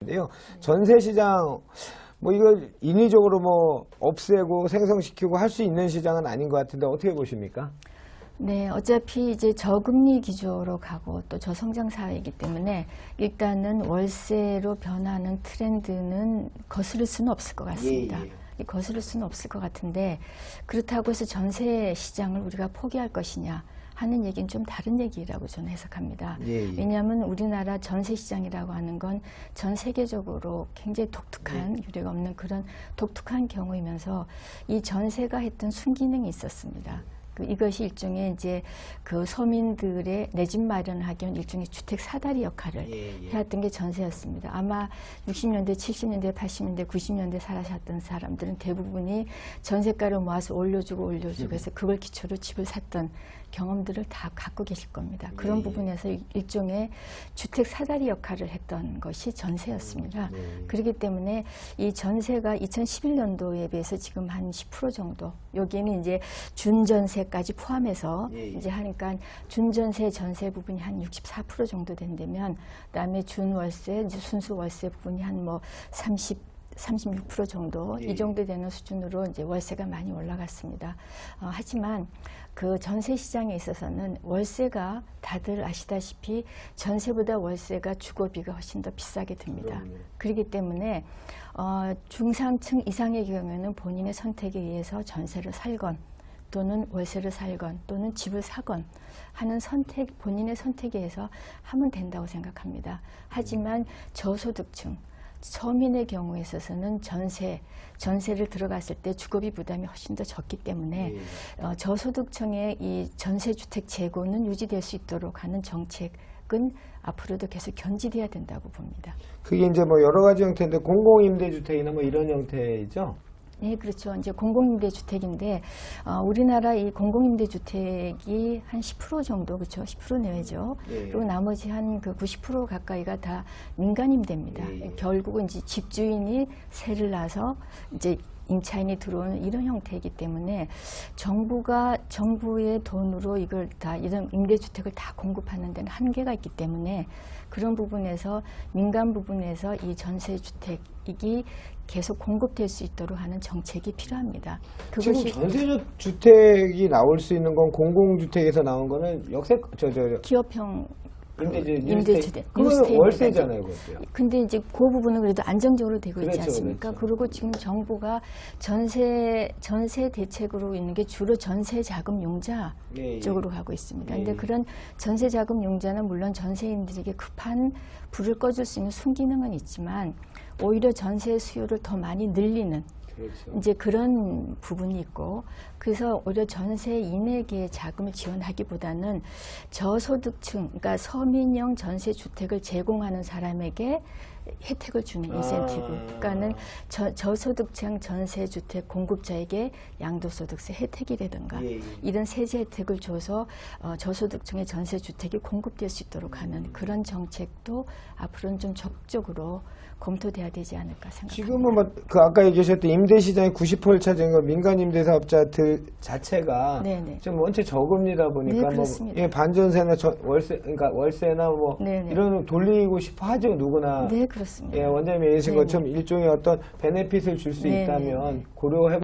인데요. 전세 시장 뭐 이걸 인위적으로 뭐 없애고 생성시키고 할 수 있는 시장은 아닌 것 같은데 어떻게 보십니까? 네, 어차피 이제 저금리 기조로 가고 또 저성장 사회이기 때문에 일단은 월세로 변하는 트렌드는 거스를 수는 없을 것 같습니다. 거스를 수는 없을 것 같은데 그렇다고 해서 전세 시장을 우리가 포기할 것이냐 하는 얘기는 좀 다른 얘기라고 저는 해석합니다. 왜냐하면 우리나라 전세 시장이라고 하는 건 전 세계적으로 굉장히 독특한 유례가 없는 그런 독특한 경우이면서 이 전세가 했던 순기능이 있었습니다. 이것이 일종의 이제 그 서민들의 내 집 마련하기 위한 일종의 주택 사다리 역할을 해왔던 게 전세였습니다. 아마 60년대, 70년대, 80년대, 90년대 살아셨던 사람들은 대부분이 전세가를 모아서 올려주고 해서 그걸 기초로 집을 샀던 경험들을 다 갖고 계실 겁니다. 그런 부분에서 일종의 주택 사다리 역할을 했던 것이 전세였습니다. 그렇기 때문에 이 전세가 2011년도에 비해서 지금 한 10% 정도, 여기에는 이제 준전세까지 포함해서 이제 하니까 준전세, 전세 부분이 한 64% 정도 된다면, 그다음에 준월세, 이제 순수 월세 부분이 한 뭐 36% 정도 이 정도 되는 수준으로 이제 월세가 많이 올라갔습니다. 하지만 그 전세 시장에 있어서는 월세가 다들 아시다시피 전세보다 월세가 주거비가 훨씬 더 비싸게 듭니다. 그렇기 때문에 중상층 이상의 경우에는 본인의 선택에 의해서 전세를 살건 또는 월세를 살건 또는 집을 사건 하는 선택, 본인의 선택에 의해서 하면 된다고 생각합니다. 하지만 저소득층, 서민의 경우에 있어서는 전세를 들어갔을 때 주거비 부담이 훨씬 더 적기 때문에 저소득층의 이 전세주택 재고는 유지될 수 있도록 하는 정책은 앞으로도 계속 견지돼야 된다고 봅니다. 그게 이제 뭐 여러 가지 형태인데 공공임대주택이나 뭐 이런 형태이죠? 네, 그렇죠. 이제 공공임대주택인데 우리나라 이 공공임대주택이 한 10% 정도, 그렇죠? 10% 내외죠. 그리고 나머지 한 그 90% 가까이가 다 민간임대입니다. 결국은 이제 집주인이 세를 나서 이제 임차인이 들어오는 이런 형태이기 때문에 정부의 돈으로 이걸 다 이런 임대주택을 다 공급하는 데는 한계가 있기 때문에 그런 부분에서 민간 부분에서 이 전세주택이 계속 공급될 수 있도록 하는 정책이 필요합니다. 지금 전세주택이 나올 수 있는 건 공공주택에서 나온 거는 기업형 임대주택. 그건 월세잖아요, 그것도요. 근데 이제 그 부분은 그래도 안정적으로 되고 있지 않습니까? 그리고 지금 정부가 전세 대책으로 있는 게 주로 전세 자금 용자 쪽으로 가고 있습니다. 근데 그런 전세 자금 용자는 물론 전세인들에게 급한 불을 꺼줄 수 있는 순기능은 있지만 오히려 전세 수요를 더 많이 늘리는 이제 그런 부분이 있고, 그래서 오히려 전세인에게 자금을 지원하기보다는 저소득층, 그러니까 서민형 전세주택을 제공하는 사람에게 혜택을 주는 인센티브. 그러니까는 저소득층 전세주택 공급자에게 양도소득세 혜택이라든가 이런 세제 혜택을 줘서 저소득층의 전세주택이 공급될 수 있도록 하는 그런 정책도 앞으로는 좀 적극적으로 검토돼야 되지 않을까 생각합니다. 지금은 뭐 그 아까 얘기하셨던 임대시장의 90%를 차지한 건 민간 임대사업자들 자체가 좀 원체 저금리다 보니까 뭐 반전세나 월세, 그러니까 월세나 뭐 이런 돌리고 싶어 하죠, 누구나. 네, 그렇습니다. 원장님이 얘기하신 것처럼 일종의 어떤 베네핏을 줄 수 있다면 고려해